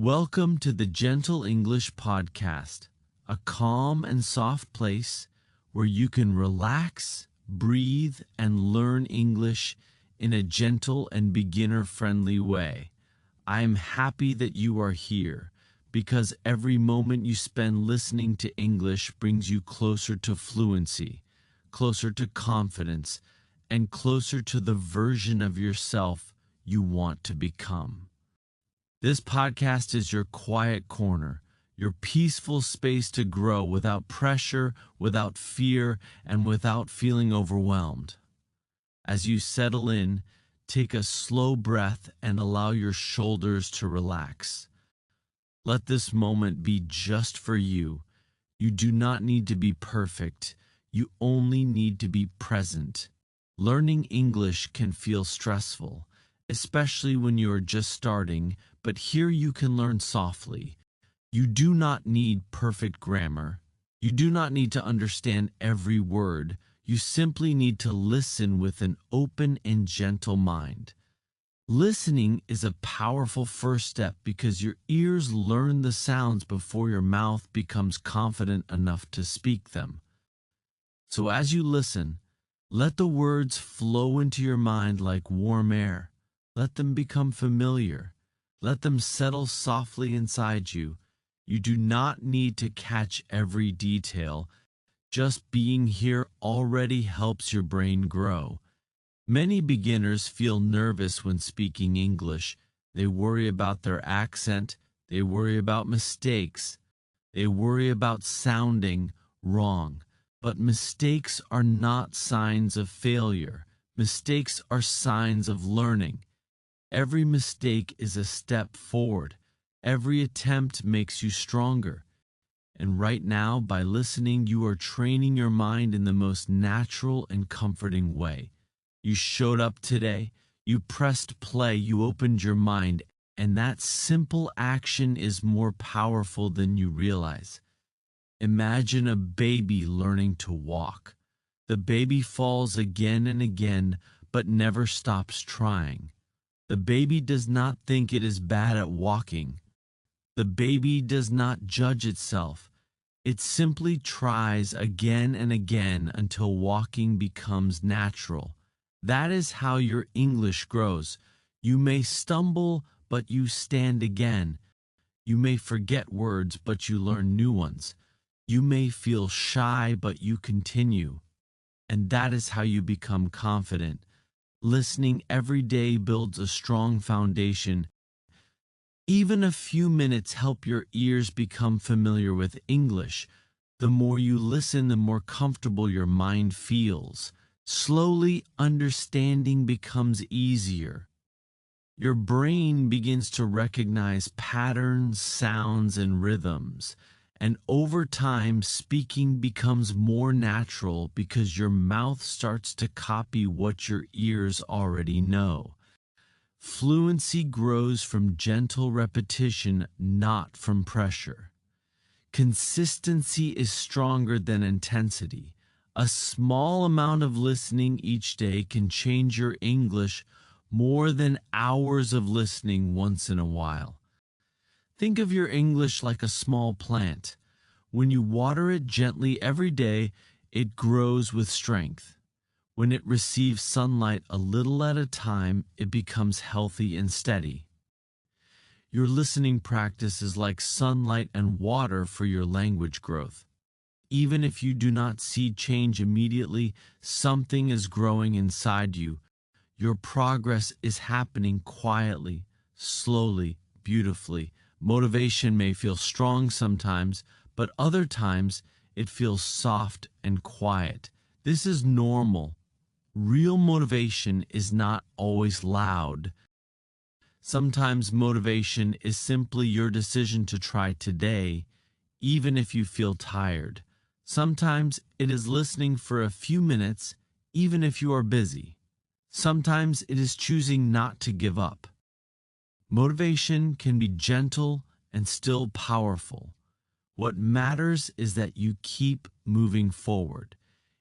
Welcome to the Gentle English Podcast, a calm and soft place where you can relax, breathe, and learn English in a gentle and beginner-friendly way. I am happy that you are here because every moment you spend listening to English brings you closer to fluency, closer to confidence, and closer to the version of yourself you want to become. This podcast is your quiet corner, your peaceful space to grow without pressure, without fear, and without feeling overwhelmed. As you settle in, take a slow breath and allow your shoulders to relax. Let this moment be just for you. You do not need to be perfect. You only need to be present. Learning English can feel stressful, especially when you are just starting, but here you can learn softly. You do not need perfect grammar. You do not need to understand every word. You simply need to listen with an open and gentle mind. Listening is a powerful first step because your ears learn the sounds before your mouth becomes confident enough to speak them. So as you listen, let the words flow into your mind like warm air. Let them become familiar. Let them settle softly inside you. You do not need to catch every detail. Just being here already helps your brain grow. Many beginners feel nervous when speaking English. They worry about their accent. They worry about mistakes. They worry about sounding wrong. But mistakes are not signs of failure. Mistakes are signs of learning. Every mistake is a step forward. Every attempt makes you stronger. And right now, by listening, you are training your mind in the most natural and comforting way. You showed up today, you pressed play, you opened your mind, and that simple action is more powerful than you realize. Imagine a baby learning to walk. The baby falls again and again, but never stops trying. The baby does not think it is bad at walking. The baby does not judge itself. It simply tries again and again until walking becomes natural. That is how your English grows. You may stumble, but you stand again. You may forget words, but you learn new ones. You may feel shy, but you continue. And that is how you become confident. Listening every day builds a strong foundation. Even a few minutes help your ears become familiar with English. The more you listen, the more comfortable your mind feels. Slowly, understanding becomes easier. Your brain begins to recognize patterns, sounds, and rhythms. And over time, speaking becomes more natural because your mouth starts to copy what your ears already know. Fluency grows from gentle repetition, not from pressure. Consistency is stronger than intensity. A small amount of listening each day can change your English more than hours of listening once in a while. Think of your English like a small plant. When you water it gently every day, it grows with strength. When it receives sunlight a little at a time, it becomes healthy and steady. Your listening practice is like sunlight and water for your language growth. Even if you do not see change immediately, something is growing inside you. Your progress is happening quietly, slowly, beautifully. Motivation may feel strong sometimes, but other times it feels soft and quiet. This is normal. Real motivation is not always loud. Sometimes motivation is simply your decision to try today, even if you feel tired. Sometimes it is listening for a few minutes, even if you are busy. Sometimes it is choosing not to give up. Motivation can be gentle and still powerful. What matters is that you keep moving forward.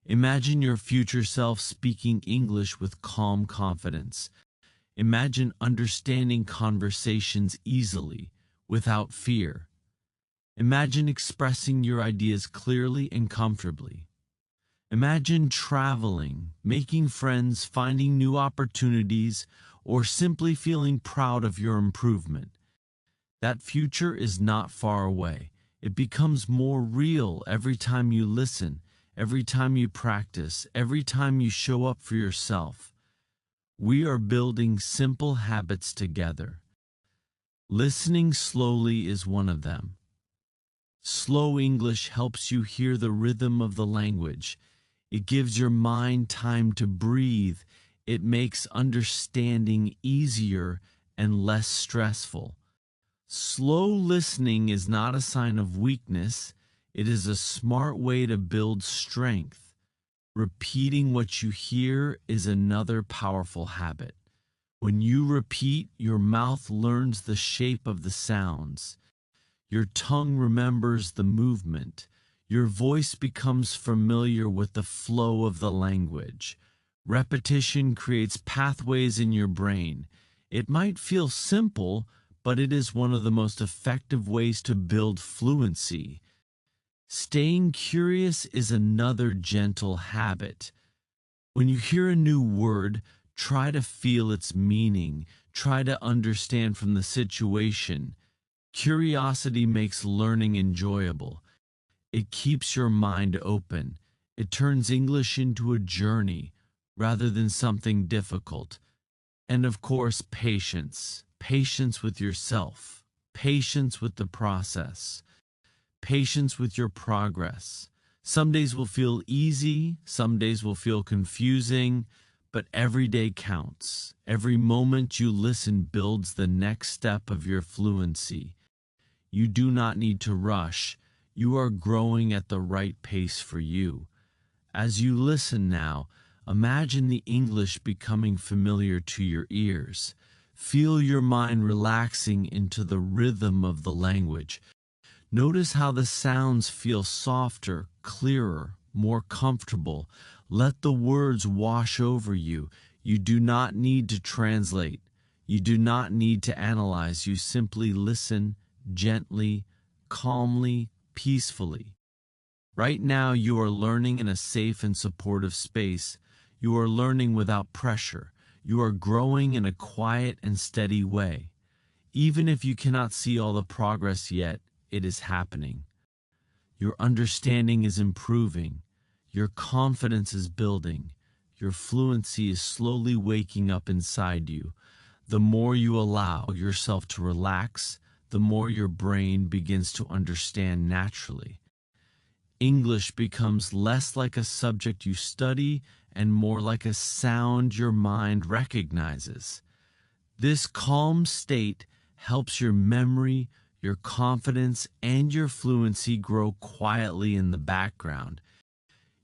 Imagine your future self speaking English with calm confidence. Imagine understanding conversations easily, without fear. Imagine expressing your ideas clearly and comfortably. Imagine traveling, making friends, finding new opportunities, or simply feeling proud of your improvement. That future is not far away. It becomes more real every time you listen, every time you practice, every time you show up for yourself. We are building simple habits together. Listening slowly is one of them. Slow English helps you hear the rhythm of the language. It gives your mind time to breathe. It makes understanding easier and less stressful. Slow listening is not a sign of weakness. It is a smart way to build strength. Repeating what you hear is another powerful habit. When you repeat, your mouth learns the shape of the sounds. Your tongue remembers the movement. Your voice becomes familiar with the flow of the language. Repetition creates pathways in your brain. It might feel simple, but it is one of the most effective ways to build fluency. Staying curious is another gentle habit. When you hear a new word, try to feel its meaning. Try to understand from the situation. Curiosity makes learning enjoyable. It keeps your mind open. It turns English into a journey rather than something difficult. And of course, patience. Patience with yourself. Patience with the process. Patience with your progress. Some days will feel easy, some days will feel confusing, but every day counts. Every moment you listen builds the next step of your fluency. You do not need to rush. You are growing at the right pace for you. As you listen now, imagine the English becoming familiar to your ears. Feel your mind relaxing into the rhythm of the language. Notice how the sounds feel softer, clearer, more comfortable. Let the words wash over you. You do not need to translate. You do not need to analyze. You simply listen gently, calmly, peacefully. Right now, you are learning in a safe and supportive space. You are learning without pressure. You are growing in a quiet and steady way. Even if you cannot see all the progress yet, it is happening. Your understanding is improving. Your confidence is building. Your fluency is slowly waking up inside you. The more you allow yourself to relax, the more your brain begins to understand naturally. English becomes less like a subject you study and more like a sound your mind recognizes. This calm state helps your memory, your confidence, and your fluency grow quietly in the background.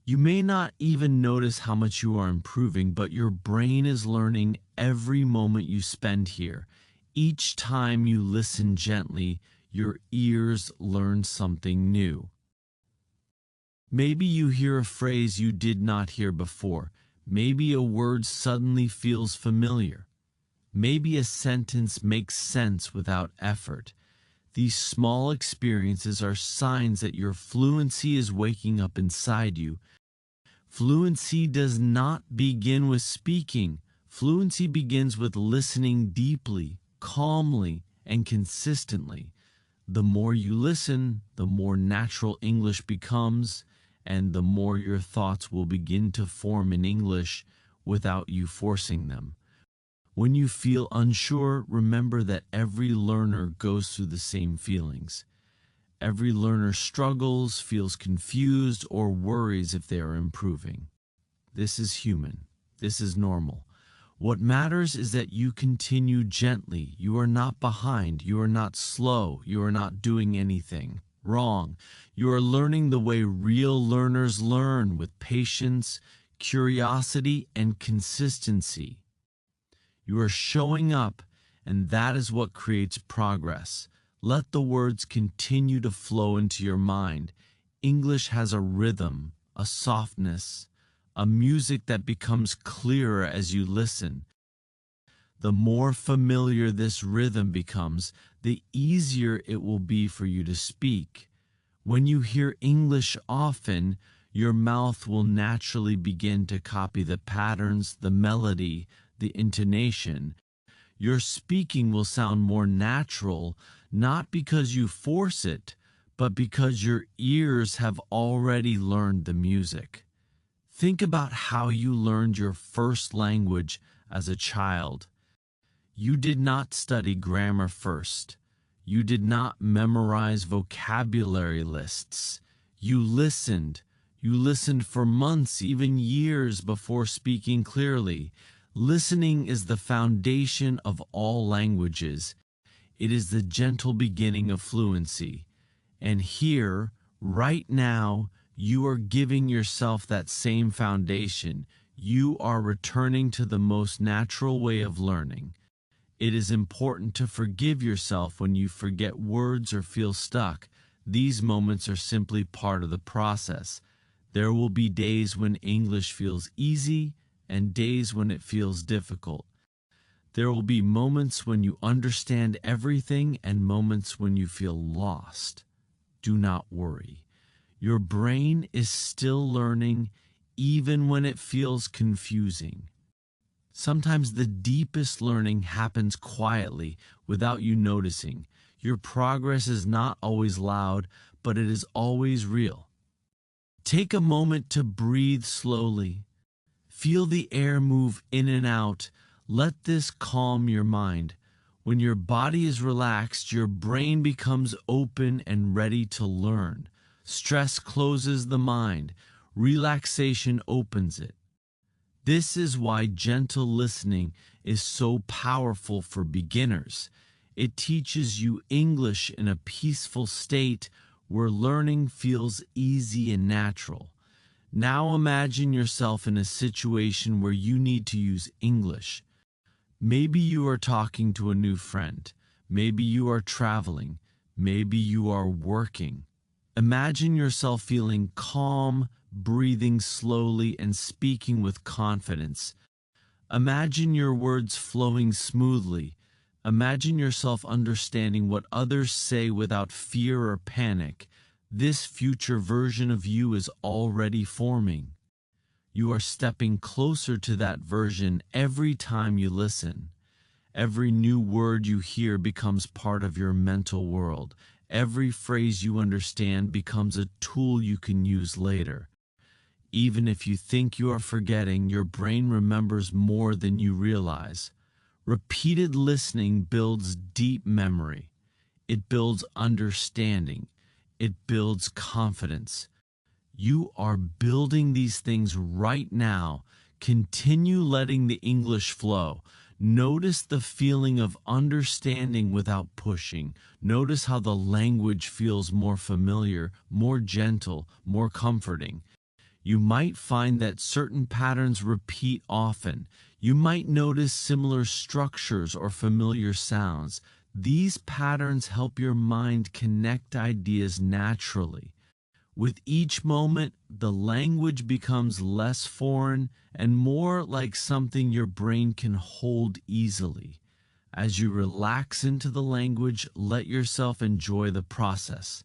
You may not even notice how much you are improving, but your brain is learning every moment you spend here. Each time you listen gently, your ears learn something new. Maybe you hear a phrase you did not hear before. Maybe a word suddenly feels familiar. Maybe a sentence makes sense without effort. These small experiences are signs that your fluency is waking up inside you. Fluency does not begin with speaking. Fluency begins with listening deeply, calmly, and consistently. The more you listen, the more natural English becomes, and the more your thoughts will begin to form in English without you forcing them. When you feel unsure, remember that every learner goes through the same feelings. Every learner struggles, feels confused, or worries if they are improving. This is human. This is normal. What matters is that you continue gently. You are not behind. You are not slow. You are not doing anything wrong. You are learning the way real learners learn, with patience, curiosity, and consistency. You are showing up, and that is what creates progress. Let the words continue to flow into your mind. English has a rhythm, a softness, a music that becomes clearer as you listen. The more familiar this rhythm becomes, the easier it will be for you to speak. When you hear English often, your mouth will naturally begin to copy the patterns, the melody, the intonation. Your speaking will sound more natural, not because you force it, but because your ears have already learned the music. Think about how you learned your first language as a child. You did not study grammar first. You did not memorize vocabulary lists. You listened. You listened for months, even years before speaking clearly. Listening is the foundation of all languages. It is the gentle beginning of fluency. And here, right now, you are giving yourself that same foundation. You are returning to the most natural way of learning. It is important to forgive yourself when you forget words or feel stuck. These moments are simply part of the process. There will be days when English feels easy and days when it feels difficult. There will be moments when you understand everything and moments when you feel lost. Do not worry. Your brain is still learning even when it feels confusing. Sometimes the deepest learning happens quietly without you noticing. Your progress is not always loud, but it is always real. Take a moment to breathe slowly. Feel the air move in and out. Let this calm your mind. When your body is relaxed, your brain becomes open and ready to learn. Stress closes the mind. Relaxation opens it. This is why gentle listening is so powerful for beginners. It teaches you English in a peaceful state where learning feels easy and natural. Now imagine yourself in a situation where you need to use English. Maybe you are talking to a new friend. Maybe you are traveling. Maybe you are working. Imagine yourself feeling calm, breathing slowly, and speaking with confidence. Imagine your words flowing smoothly. Imagine yourself understanding what others say without fear or panic. This future version of you is already forming. You are stepping closer to that version every time you listen. Every new word you hear becomes part of your mental world. Every phrase you understand becomes a tool you can use later. Even if you think you are forgetting, your brain remembers more than you realize. Repeated listening builds deep memory. It builds understanding. It builds confidence. You are building these things right now. Continue letting the English flow. Notice the feeling of understanding without pushing. Notice how the language feels more familiar, more gentle, more comforting. You might find that certain patterns repeat often. You might notice similar structures or familiar sounds. These patterns help your mind connect ideas naturally. With each moment, the language becomes less foreign and more like something your brain can hold easily. As you relax into the language, let yourself enjoy the process.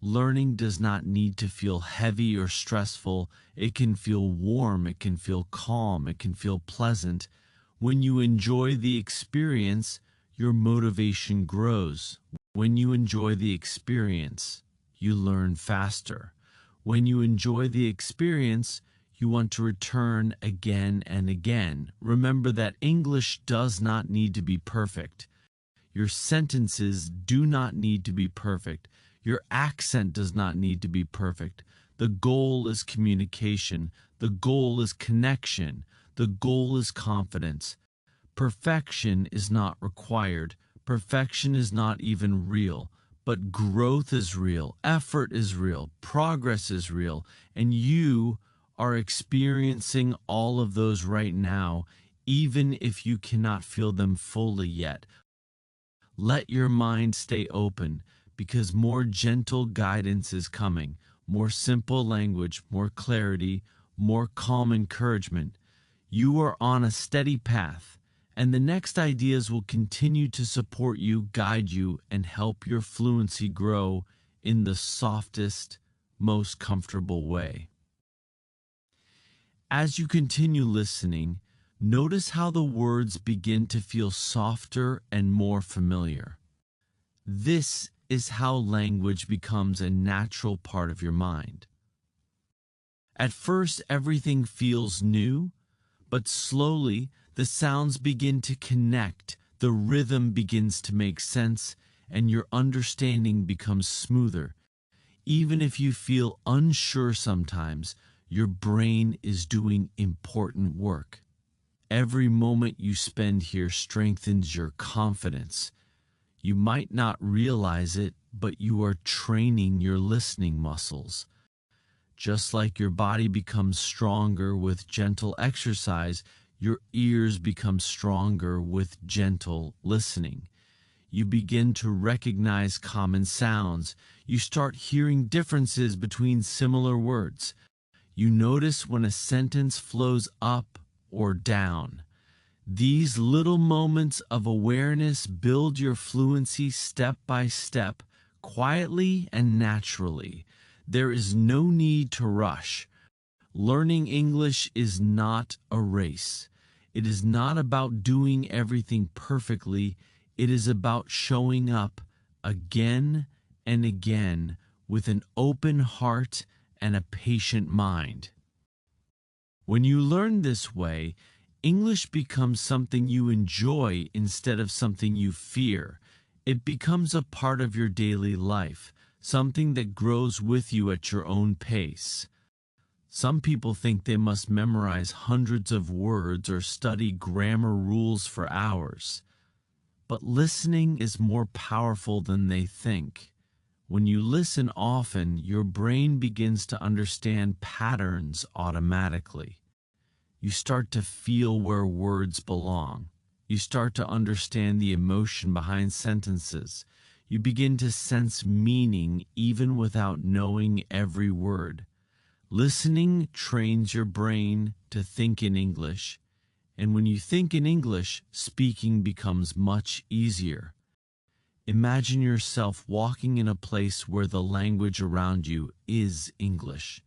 Learning does not need to feel heavy or stressful. It can feel warm, it can feel calm, it can feel pleasant. When you enjoy the experience, your motivation grows. When you enjoy the experience, you learn faster. When you enjoy the experience, you want to return again and again. Remember that English does not need to be perfect. Your sentences do not need to be perfect. Your accent does not need to be perfect. The goal is communication. The goal is connection. The goal is confidence. Perfection is not required. Perfection is not even real. But growth is real. Effort is real. Progress is real. And you are experiencing all of those right now, even if you cannot feel them fully yet. Let your mind stay open because more gentle guidance is coming, more simple language, more clarity, more calm encouragement. You are on a steady path, And the next ideas will continue to support you, guide you, and help your fluency grow in the softest, most comfortable way. As you continue listening, notice how the words begin to feel softer and more familiar. This is how language becomes a natural part of your mind. At first, everything feels new, but slowly the sounds begin to connect, the rhythm begins to make sense, and your understanding becomes smoother. Even if you feel unsure sometimes, your brain is doing important work. Every moment you spend here strengthens your confidence. You might not realize it, but you are training your listening muscles. Just like your body becomes stronger with gentle exercise, your ears become stronger with gentle listening. You begin to recognize common sounds. You start hearing differences between similar words. You notice when a sentence flows up or down. These little moments of awareness build your fluency step by step, quietly and naturally. There is no need to rush. Learning English is not a race. It is not about doing everything perfectly. It is about showing up again and again with an open heart and a patient mind. When you learn this way, English becomes something you enjoy instead of something you fear. It becomes a part of your daily life, something that grows with you at your own pace. Some people think they must memorize hundreds of words or study grammar rules for hours. But listening is more powerful than they think. When you listen often, your brain begins to understand patterns automatically. You start to feel where words belong. You start to understand the emotion behind sentences. You begin to sense meaning even without knowing every word. Listening trains your brain to think in English, and when you think in English, speaking becomes much easier. Imagine yourself walking in a place where the language around you is English.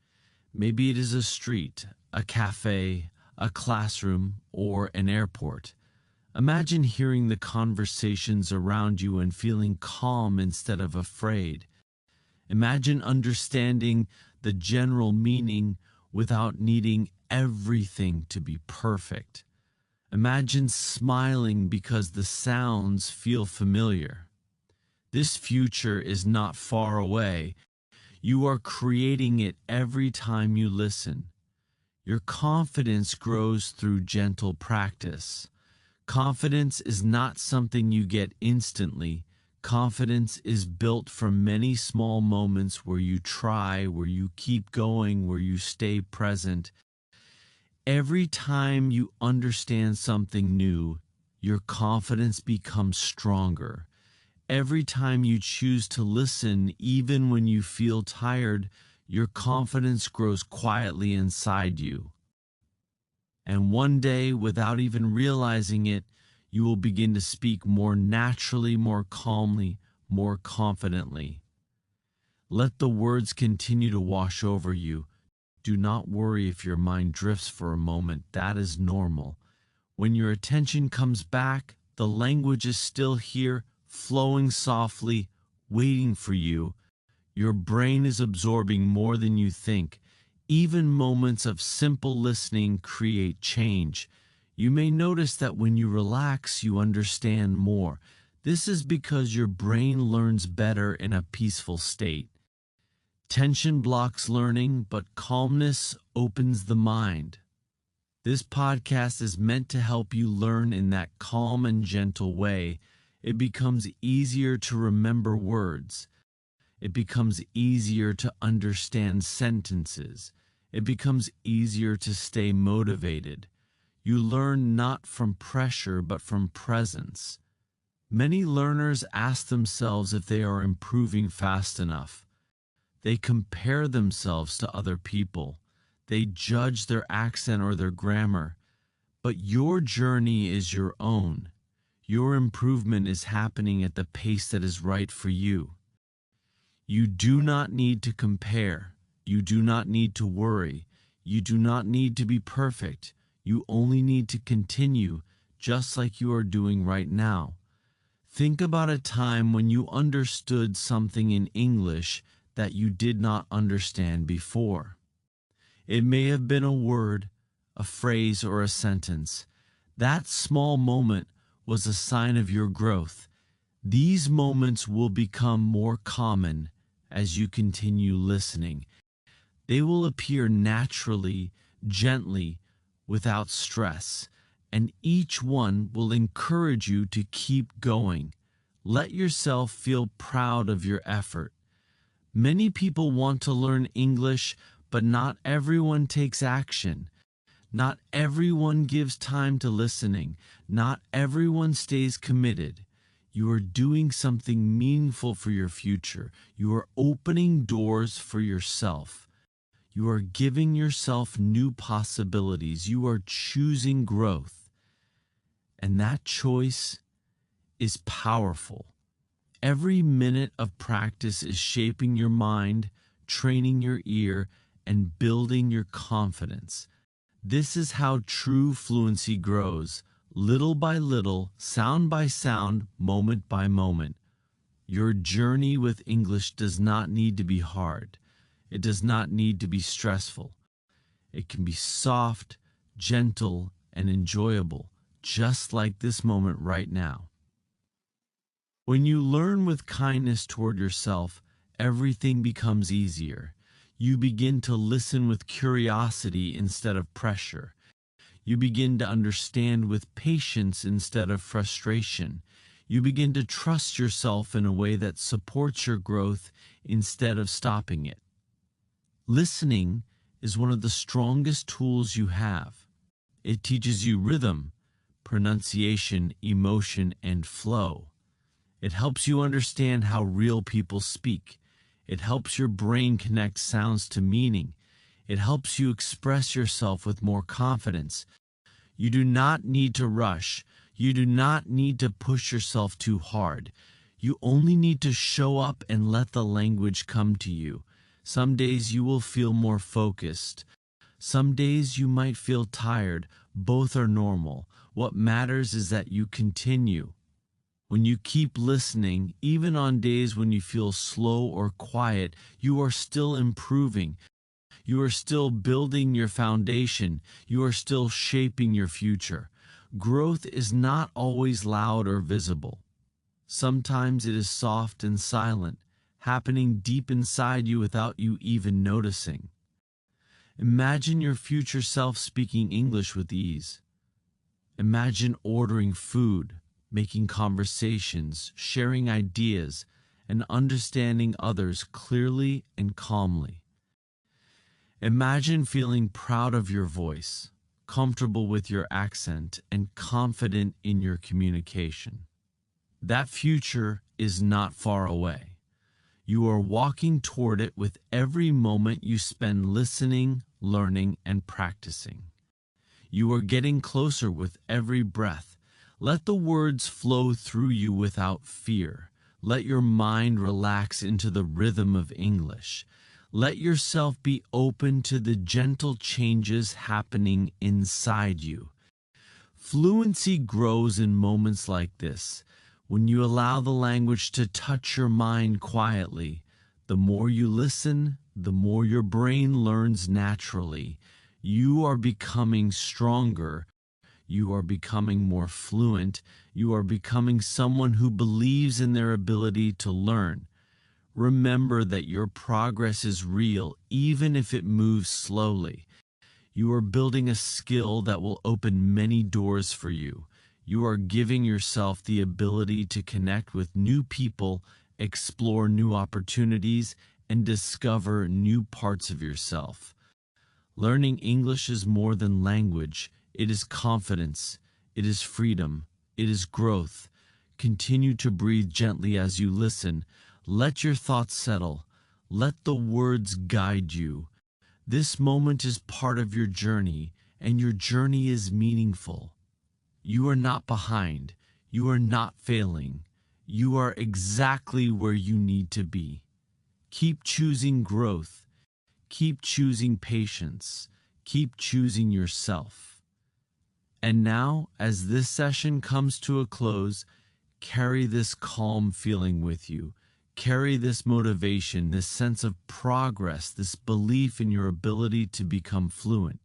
Maybe it is a street, a cafe, a classroom, or an airport. Imagine hearing the conversations around you and feeling calm instead of afraid. Imagine understanding the general meaning without needing everything to be perfect. Imagine smiling because the sounds feel familiar. This future is not far away. You are creating it every time you listen. Your confidence grows through gentle practice. Confidence is not something you get instantly. Confidence is built from many small moments where you try, where you keep going, where you stay present. Every time you understand something new, your confidence becomes stronger. Every time you choose to listen, even when you feel tired, your confidence grows quietly inside you. And one day, without even realizing it, you will begin to speak more naturally, more calmly, more confidently. Let the words continue to wash over you. Do not worry if your mind drifts for a moment. That is normal. When your attention comes back, the language is still here, flowing softly, waiting for you. Your brain is absorbing more than you think. Even moments of simple listening create change. You may notice that when you relax, you understand more. This is because your brain learns better in a peaceful state. Tension blocks learning, but calmness opens the mind. This podcast is meant to help you learn in that calm and gentle way. It becomes easier to remember words. It becomes easier to understand sentences. It becomes easier to stay motivated. You learn not from pressure, but from presence. Many learners ask themselves if they are improving fast enough. They compare themselves to other people. They judge their accent or their grammar. But your journey is your own. Your improvement is happening at the pace that is right for you. You do not need to compare. You do not need to worry. You do not need to be perfect. You only need to continue just like you are doing right now. Think about a time when you understood something in English that you did not understand before. It may have been a word, a phrase, or a sentence. That small moment was a sign of your growth. These moments will become more common as you continue listening. They will appear naturally, gently, without stress, and each one will encourage you to keep going. Let yourself feel proud of your effort. Many people want to learn English, but not everyone takes action. Not everyone gives time to listening. Not everyone stays committed. You are doing something meaningful for your future. You are opening doors for yourself. You are giving yourself new possibilities. You are choosing growth. And that choice is powerful. Every minute of practice is shaping your mind, training your ear, and building your confidence. This is how true fluency grows, little by little, sound by sound, moment by moment. Your journey with English does not need to be hard. It does not need to be stressful. It can be soft, gentle, and enjoyable, just like this moment right now. When you learn with kindness toward yourself, everything becomes easier. You begin to listen with curiosity instead of pressure. You begin to understand with patience instead of frustration. You begin to trust yourself in a way that supports your growth instead of stopping it. Listening is one of the strongest tools you have. It teaches you rhythm, pronunciation, emotion, and flow. It helps you understand how real people speak. It helps your brain connect sounds to meaning. It helps you express yourself with more confidence. You do not need to rush. You do not need to push yourself too hard. You only need to show up and let the language come to you. Some days you will feel more focused. Some days you might feel tired. Both are normal. What matters is that you continue. When you keep listening, even on days when you feel slow or quiet, you are still improving. You are still building your foundation. You are still shaping your future. Growth is not always loud or visible. Sometimes it is soft and silent, happening deep inside you without you even noticing. Imagine your future self speaking English with ease. Imagine ordering food, making conversations, sharing ideas, and understanding others clearly and calmly. Imagine feeling proud of your voice, comfortable with your accent, and confident in your communication. That future is not far away. You are walking toward it with every moment you spend listening, learning, and practicing. You are getting closer with every breath. Let the words flow through you without fear. Let your mind relax into the rhythm of English. Let yourself be open to the gentle changes happening inside you. Fluency grows in moments like this. When you allow the language to touch your mind quietly, the more you listen, the more your brain learns naturally. You are becoming stronger. You are becoming more fluent. You are becoming someone who believes in their ability to learn. Remember that your progress is real, even if it moves slowly. You are building a skill that will open many doors for you. You are giving yourself the ability to connect with new people, explore new opportunities, and discover new parts of yourself. Learning English is more than language. It is confidence. It is freedom. It is growth. Continue to breathe gently as you listen. Let your thoughts settle. Let the words guide you. This moment is part of your journey, and your journey is meaningful. You are not behind. You are not failing. You are exactly where you need to be. Keep choosing growth. Keep choosing patience. Keep choosing yourself. And now, as this session comes to a close, carry this calm feeling with you. Carry this motivation, this sense of progress, this belief in your ability to become fluent.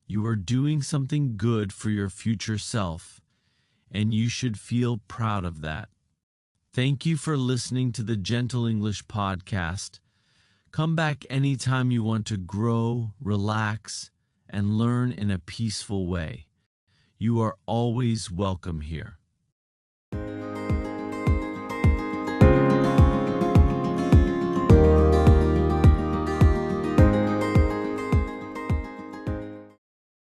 You are doing something good for your future self, and you should feel proud of that. Thank you for listening to the Gentle English Podcast. Come back anytime you want to grow, relax, and learn in a peaceful way. You are always welcome here.